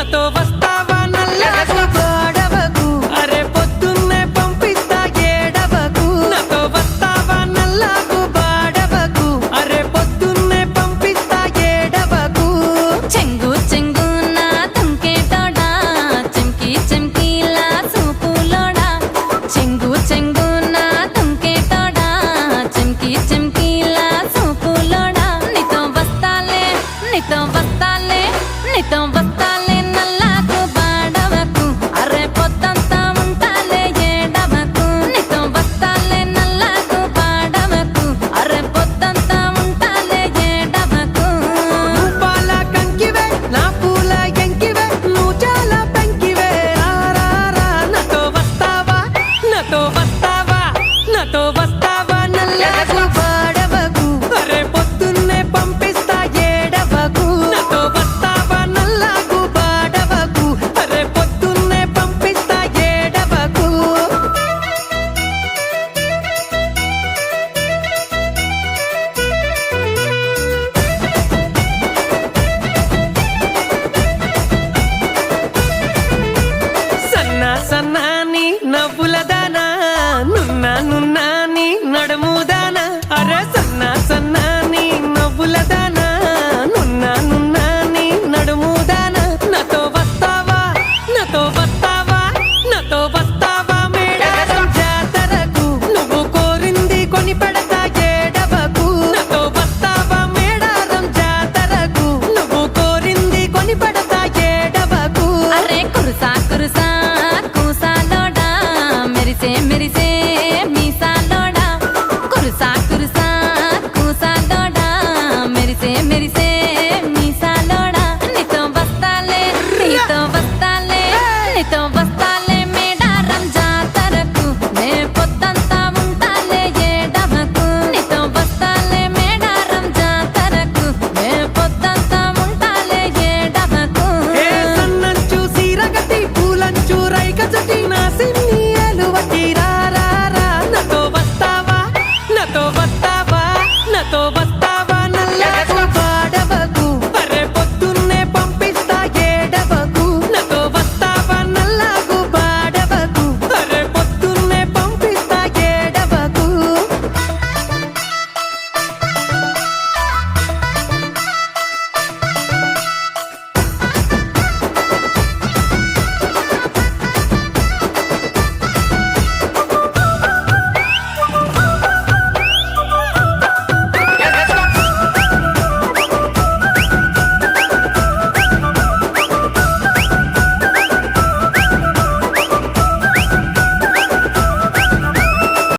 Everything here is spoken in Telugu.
నాతో వస్తావా నల్లాకు గోడవకు అరే పొద్దున్నే పంపిస్తా ఏడవకు నాతో వస్తావా నల్లాకు బాడవకు అరే పొద్దున్నే పంపిస్తా ఏడవకు చెంగు చెంగు నా తుంకేటోడా చెంకి చెంకిలా సూపులోడా చెంగు చెంగు నా తుంకేటోడా చెంకి చెంకిలా సూపులోడా నీతో వస్తాలే నల్లాకు బాడవకు అరే పొద్దంతా ఉంటాలే ఏడవకు నీతో వస్తాలే నల్లాకు బాడవకు అరే పొద్దంతా ఉంటాలే ఏడవకు పాల కంకివే నా పూల ఎంకివే నువ్వు చాలా పెంకివే రారా నాతో వస్తావా నల్లాకు బాడవకు అరే పొద్దున్నే పంపిస్తా ఏడవకు నాతో వస్తావా నల్లాకు బాడవకు అరే పొద్దున్నే పంపిస్తా ఏడవకు సన్నా